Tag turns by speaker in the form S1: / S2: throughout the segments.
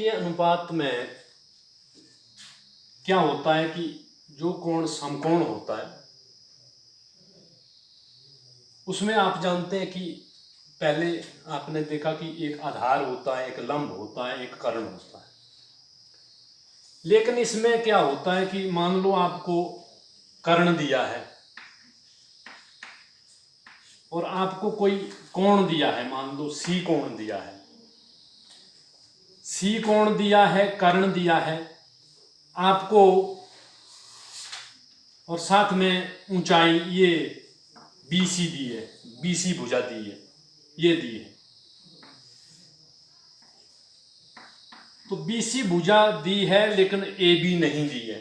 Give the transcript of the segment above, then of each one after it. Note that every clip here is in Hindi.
S1: कोणीय अनुपात में क्या होता है कि जो कोण समकोण होता है उसमें आप जानते हैं कि पहले आपने देखा कि एक आधार होता है, एक लंब होता है, एक कर्ण होता है। लेकिन इसमें क्या होता है कि मान लो आपको कर्ण दिया है और आपको कोई कोण दिया है, मान लो सी कोण दिया है, सी कोण दिया है, कर्ण दिया है आपको, और साथ में ऊंचाई ये BC दी है, BC भुजा दी है, ये दी है। तो BC भुजा दी है लेकिन AB नहीं दी है।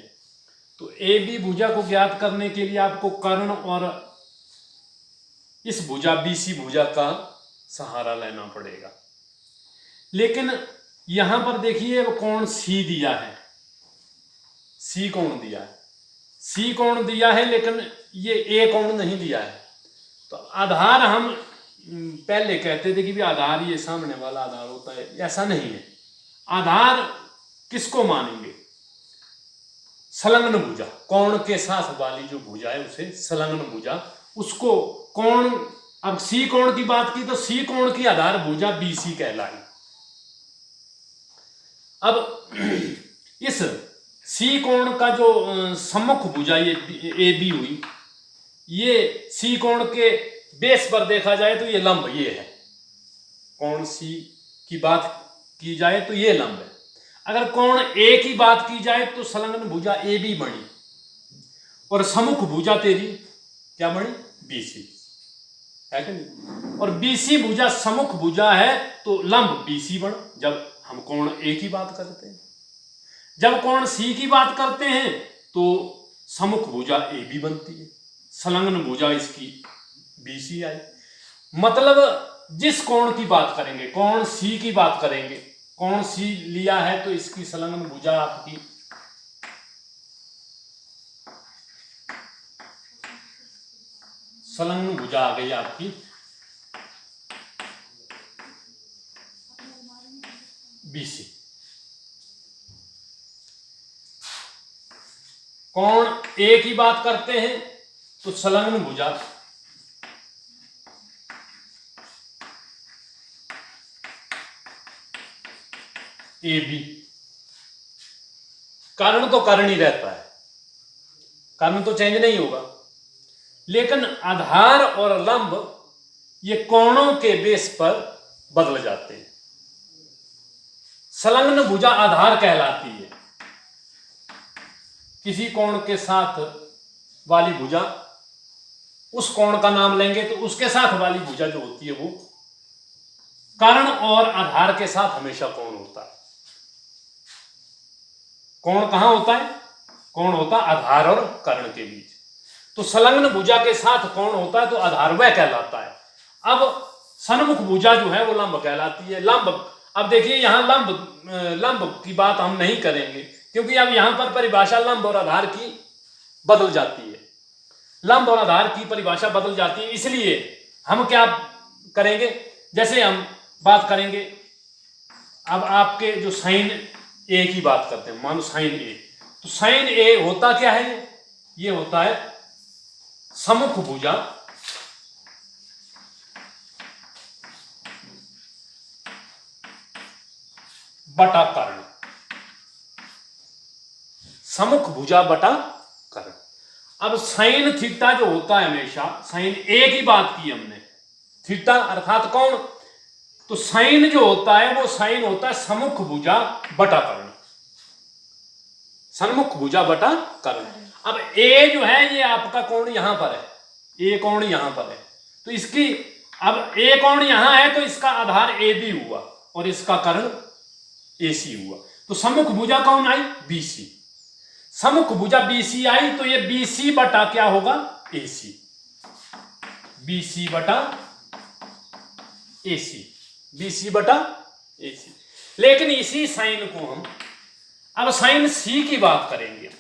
S1: तो AB भुजा को ज्ञात करने के लिए आपको कर्ण और इस भुजा BC भुजा का सहारा लेना पड़ेगा। लेकिन यहां पर देखिए कोण C दिया है, C कोण दिया है, C कोण दिया है लेकिन ये A कोण नहीं दिया है। तो आधार हम पहले कहते थे कि भी आधार ये सामने वाला आधार होता है, ऐसा नहीं है। आधार किसको मानेंगे? संलग्न भुजा, कोण के साथ वाली जो भुजा है उसे संलग्न भुजा, उसको कोण, अब C कोण की बात की तो C कोण की आधार भुजा BC कहलाई। अब इस C कोण का जो सम्मुख भुजा ये AB हुई, ये C कोण के बेस पर देखा जाए तो ये लंब ये है। कोण C की बात की जाए तो ये लंब है। अगर कोण A की बात की जाए तो संलग्न भुजा AB बनी और सम्मुख भुजा तेरी क्या बनी? BC है कि नहीं? और BC भुजा सम्मुख भुजा है तो लंब BC बना जब हम कोण A की बात करते हैं। जब कोण C की बात करते हैं तो सम्मुख भुजा AB बनती है, संलग्न भुजा इसकी BC आई। मतलब जिस कोण की बात करेंगे, कोण C की बात करेंगे, कोण C लिया है तो इसकी संलग्न भुजा आपकी संलग्न भुजा आ गई आपकी BC। कोण A की बात करते हैं तो संलग्न भुजा AB। कर्ण तो कर्ण ही रहता है, कर्ण तो चेंज नहीं होगा, लेकिन आधार और लंब ये कोणों के बेस पर बदल जाते हैं। संलग्न भुजा आधार कहलाती है। किसी कोण के साथ वाली भुजा, उस कोण का नाम लेंगे तो उसके साथ वाली भुजा जो होती है वो कर्ण और आधार के साथ हमेशा कोण होता है। कोण कहां होता है? कोण होता है आधार और कर्ण के बीच। तो संलग्न भुजा के साथ कोण होता है तो आधार वह कहलाता है। अब सन्मुख भुजा जो है वो लंब कहलाती है। लंब, अब देखिए यहां लंब की बात हम नहीं करेंगे क्योंकि अब यहां पर परिभाषा लंब और आधार की बदल जाती है। लंब और आधार की परिभाषा बदल जाती है, इसलिए हम क्या करेंगे, जैसे हम बात करेंगे अब आपके जो साइन A की बात करते हैं, मानो साइन A, तो साइन A होता क्या है? ये होता है सम्मुख भुजा बटा कर्ण, सम्मुख भुजा बटा कर्ण। अब साइन थीटा जो होता है हमेशा, साइन A की बात की हमने, थीटा अर्थात कौन, तो साइन जो होता है वो साइन होता है सम्मुख भुजा बटा कर्ण, सन्मुख भुजा बटा कर्ण। अब A जो है ये आपका कोण यहां पर है, A कोण यहां पर है, तो इसकी अब A कोण यहां है तो इसका आधार AB हुआ और इसका कर्ण AC हुआ, तो सम्मुख भुजा कौन आई? BC। सम्मुख भुजा BC आई तो ये BC बटा क्या होगा? AC, BC बटा AC, BC बटा AC। लेकिन इसी साइन को हम अब साइन C की बात करेंगे,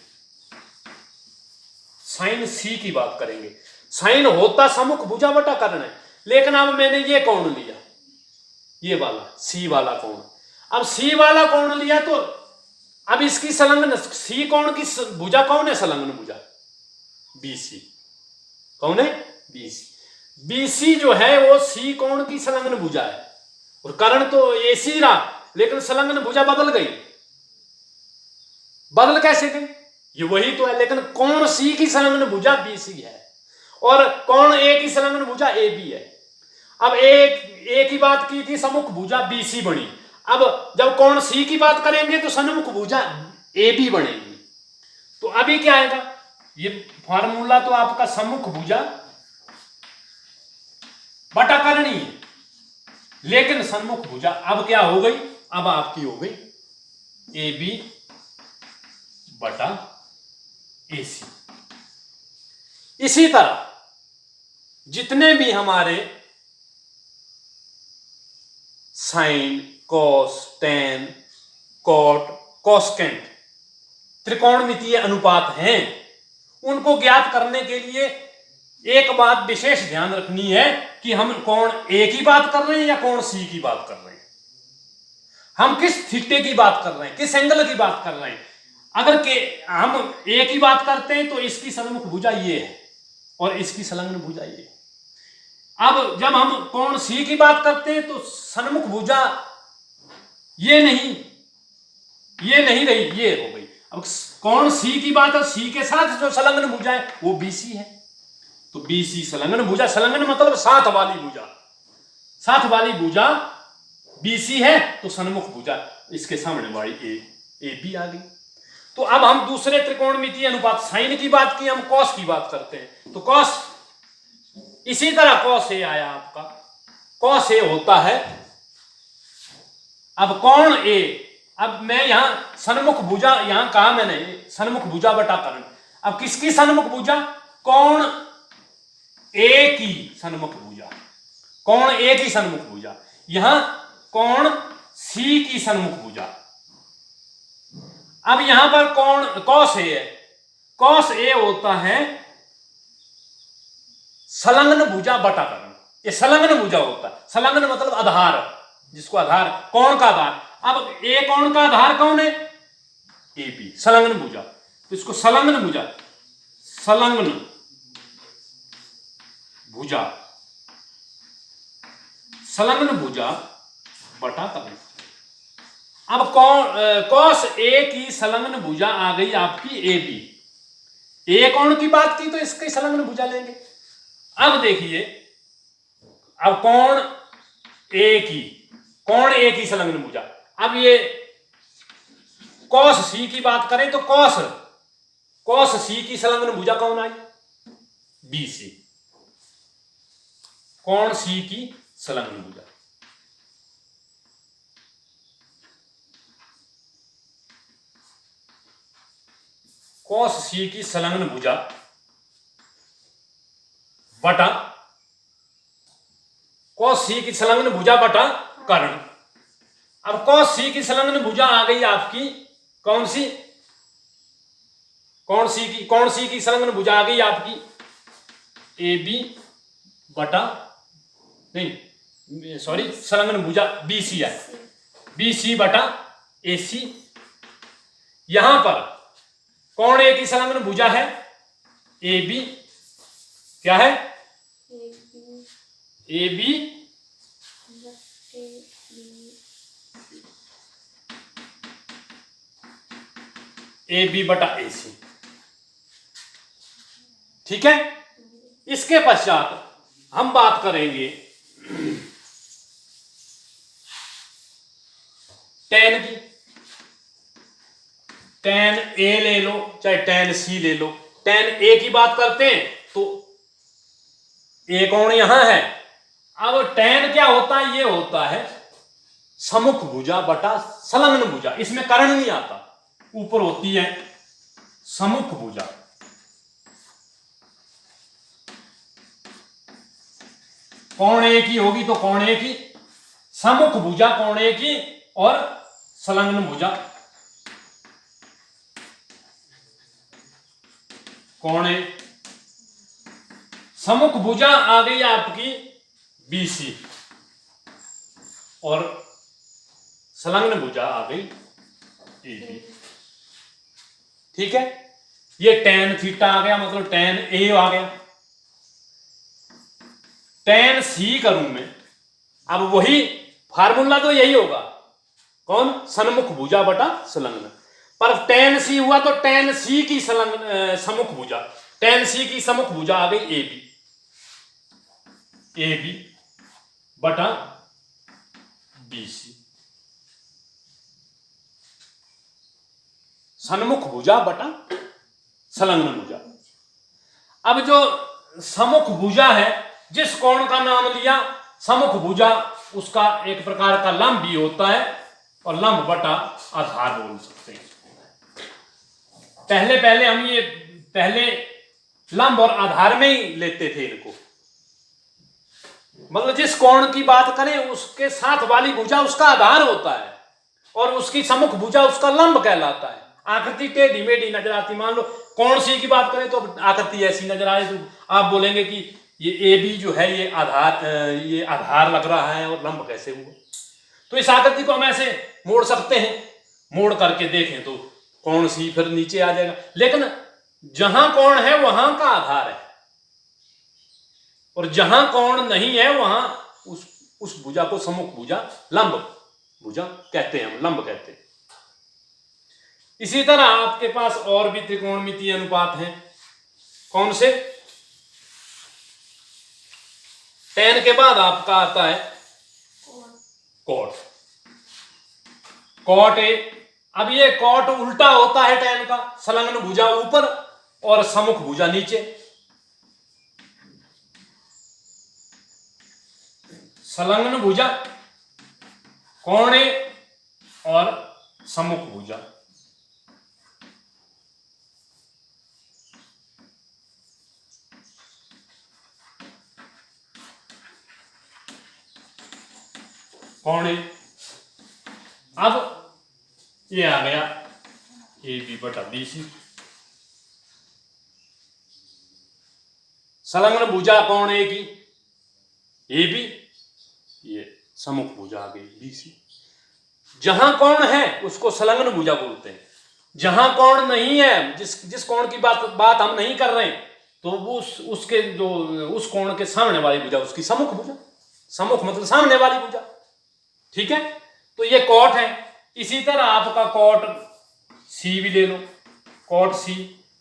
S1: साइन C की बात करेंगे। साइन होता सम्मुख भुजा बटा कर्ण है, लेकिन अब मैंने ये कोण लिया, ये वाला C वाला कोण। अब सी वाला कोण लिया तो अब इसकी संलग्न सी कोण की भुजा कौन है? संलग्न भुजा बीसी। कौन है? बीसी। बीसी जो है वो सी कोण की संलग्न भुजा है और कर्ण तो एसी रहा, लेकिन संलग्न भुजा बदल गई। बदल कैसे गई? ये वही तो है, लेकिन कोण सी की संलग्न भुजा बीसी है और कोण ए की संलग्न भुजा ए बी है। अब ए की बात की थी, सम्मुख भुजा बीसी बनी। अब जब कोण सी की बात करेंगे तो सम्मुख भुजा ए बी बनेगी। तो अभी क्या आएगा? ये फार्मूला तो आपका सम्मुख भुजा बटा करनी है, लेकिन सम्मुख भुजा अब क्या हो गई? अब आपकी हो गई ए बी बटा ए सी। इसी तरह जितने भी हमारे sine, cos, tan, cot, cosecant त्रिकोणमितीय अनुपात हैं, उनको ज्ञात करने के लिए एक बात विशेष ध्यान रखनी है कि हम कोण ए की बात कर रहे हैं या कोण सी की बात कर रहे हैं, हम किस थीटे की बात कर रहे हैं, किस एंगल की बात कर रहे हैं। अगर के हम ए की बात करते हैं तो इसकी सन्मुख भुजा ये है और इसकी संलग्न भुजा ये है। अब जब हम कोण सी की बात करते हैं तो सन्मुख भुजा ये नहीं रही, ये हो गई। अब कोण सी की बात है, सी के साथ जो संलग्न भुजा है वो बीसी है, तो बीसी संलग्न भुजा, संलग्न मतलब साथ वाली भुजा, साथ वाली भुजा बीसी है तो सन्मुख भुजा इसके सामने वाली ए बी आ गई। तो अब हम दूसरे त्रिकोणमितीय अनुपात साइन की बात की, हम कॉस की बात करते हैं। तो कॉस इसी तरह कॉस ए आया आपका, कॉस ए होता है अब कोण ए। अब मैं यहां सन्मुख भुजा यहां कहा मैंने सन्मुख भुजा बटा कर्ण। अब किसकी सन्मुख भुजा? कोण ए की सन्मुख भुजा, कोण ए की सन्मुख भुजा। यहां कोण सी की सन्मुख भुजा। अब यहां पर कोण कॉस ए है, कॉस ए होता है संलग्न भुजा बटा कर्ण। ये संलग्न भुजा होता है, संलग्न मतलब आधार, जिसको आधार कोण का आधार। अब ए कोण का आधार कौन है? ए बी, संलग्न भुजा। तो इसको संलग्न भुजा, संलग्न भुजा, संलग्न भुजा बटा कर्ण। अब कॉस ए की संलग्न भुजा आ गई आपकी ए बी। ए कोण की बात की तो इसकी संलग्न भुजा लेंगे। अब देखिए, अब कोण ए की संलग्न भुजा। अब ये कॉस सी की बात करें तो कॉस सी की संलग्न भुजा कौन आई? बी सी, कोण सी की संलग्न भुजा। कॉस सी की संलग्न भुजा बटा कॉस सी की संलग्न भुजा बटा कर्ण। अब कॉस सी की संलग्न भुजा आ गई आपकी कौन सी? कौन सी की संलग्न भुजा आ गई आपकी ए बी बटा नहीं सॉरी संलग्न भुजा बी सी है, बी सी बटा ए सी। यहां पर कोण ए की संलग्न भुजा है ए बी, क्या है? ए बी ए बी बटा ए सी। ठीक है। इसके पश्चात हम बात करेंगे टेन की। टेन ए ले लो चाहे टेन सी ले लो। टेन ए की बात करते हैं तो ए कोण यहां है। अब टेन क्या होता है? ये होता है सम्मुख भुजा बटा संलग्न भुजा। इसमें कर्ण नहीं आता, ऊपर होती है सम्मुख भुजा। कोण ए की होगी तो कोण ए की, सम्मुख भुजा कोण ए की और संलग्न भुजा कोण ए। सम्मुख भुजा आ गई आपकी बीसी और संलग्न भुजा आ गई ए बी। ठीक है, ये tan थीटा आ गया, मतलब tan ए आ गया। tan सी करूं मैं, अब वही फार्मूला तो यही होगा, कौन, सन्मुख भुजा बटा संलग्न। पर tan सी हुआ तो tan सी की संलग्न सम्मुख भुजा, tan सी की सम्मुख भुजा आ गई ए बी बटा बी सी। सन्मुख भुजा बटा संलग्न भुजा। अब जो सम्मुख भुजा है, जिस कोण का नाम लिया सम्मुख भुजा, उसका एक प्रकार का लंब भी होता है और लंब बटा आधार बोल सकते हैं। पहले हम ये लंब और आधार में ही लेते थे इनको, मतलब जिस कोण की बात करें उसके साथ वाली भुजा उसका आधार होता है और उसकी सम्मुख भुजा उसका लंब कहलाता है। आकृति टेढ़ी मेढ़ी नजर आती, मान लो कोण सी की बात करें तो आकृति ऐसी नजर आए तो आप बोलेंगे कि ये ए बी जो है ये आधार लग रहा है और लंब कैसे हुआ। तो इस आकृति को हम ऐसे मोड़ सकते हैं, मोड़ करके देखें तो कोण सी फिर नीचे आ जाएगा, लेकिन जहां कोण है वहां का आधार है और जहां कोण नहीं है वहां उस भुजा को सम्मुख भुजा, लंब भुजा कहते हैं, हम लंब कहते हैं। इसी तरह आपके पास और भी त्रिकोणमितीय अनुपात हैं। कौन से? tan के बाद आपका आता है कॉट, कॉट ए। अब ये कॉट उल्टा होता है tan का, संलग्न भुजा ऊपर और सम्मुख भुजा नीचे। संलग्न भुजा, कोण ए और सम्मुख भुजा। कोण ए, अब ये आ गया ए बी बटा बी सी। संलग्न भुजा कोण ए की ए बी, ये सम्मुख भुजा आ गई बी सी। जहां कोण है उसको संलग्न भुजा बोलते हैं, जहां कोण नहीं है, जिस कोण की बात हम नहीं कर रहे तो वो उसके जो उस कोण के सामने वाली भुजा उसकी सम्मुख भुजा। सम्मुख मतलब सामने वाली भुजा। ठीक है, तो ये कॉट है। इसी तरह आपका कॉट सी भी ले लो, कॉट सी।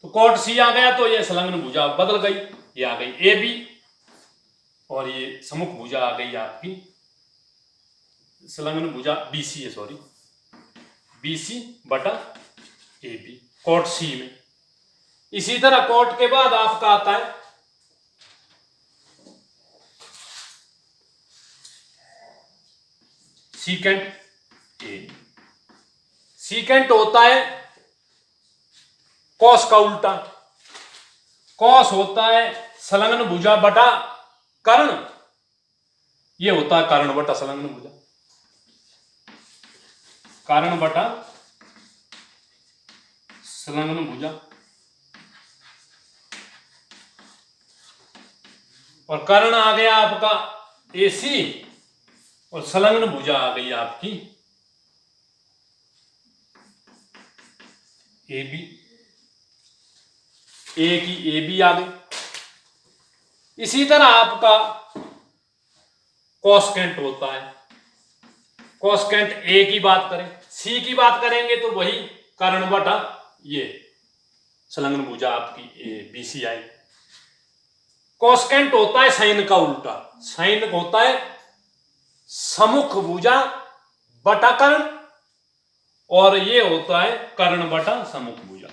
S1: तो कॉट सी आ गया तो ये संलग्न भुजा बदल गई, ये आ गई ए बी और ये सम्मुख भुजा आ गई आपकी संलग्न भुजा बी सी है, सॉरी बी सी बटा ए बी, कॉट सी में। इसी तरह कॉट के बाद आपका आता है सीकेंट ए। सीकेंट होता है कॉस का उल्टा, कॉस होता है संलग्न भुजा बटा कर्ण, ये होता है कर्ण बटा संलग्न भुजा, कर्ण बटा संलग्न भुजा। और कर्ण आ गया आपका ए सी और संलग्न भुजा आ गई आपकी ए बी, ए की ए बी आ गई। इसी तरह आपका कॉसकेंट होता है, कॉसकेंट ए की बात करें, सी की बात करेंगे तो वही कर्ण बटा ये संलग्न भुजा आपकी ए बी सी आई। कॉसकेंट होता है साइन का उल्टा, साइन होता है सम्मुख भुजा बटा कर्ण और ये होता है कर्ण बटा सम्मुख भुजा।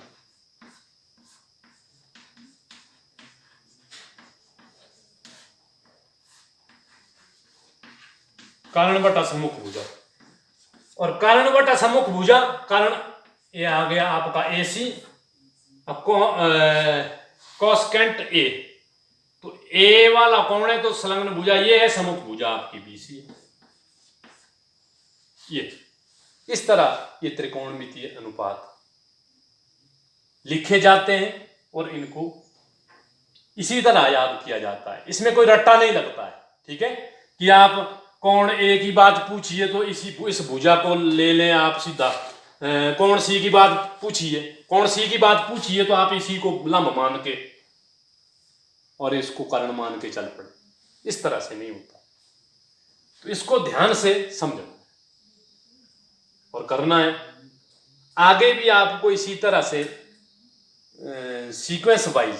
S1: कर्ण बटा सम्मुख भुजा और कर्ण बटा सम्मुख भुजा, कर्ण ये आ गया आपका ए सी। अब कॉसकेंट ए, तो ए वाला कौन है तो संलग्न भुजा ये है, सम्मुख भुजा आपकी बी सी है। ये इस तरह ये त्रिकोणमितीय अनुपात लिखे जाते हैं और इनको इसी तरह याद किया जाता है, इसमें कोई रट्टा नहीं लगता है। ठीक है, कि आप कौन ए की बात पूछिए तो इस भुजा को ले लें आप सीधा। कौन सी की बात पूछिए, कौन सी की बात पूछिए तो आप इसी को लंब मान के और इसको कर्ण मान के चल पड़े। इस तरह से नहीं होता। तो इसको ध्यान से समझना और करना है। आगे भी आपको इसी तरह से सीक्वेंस वाइज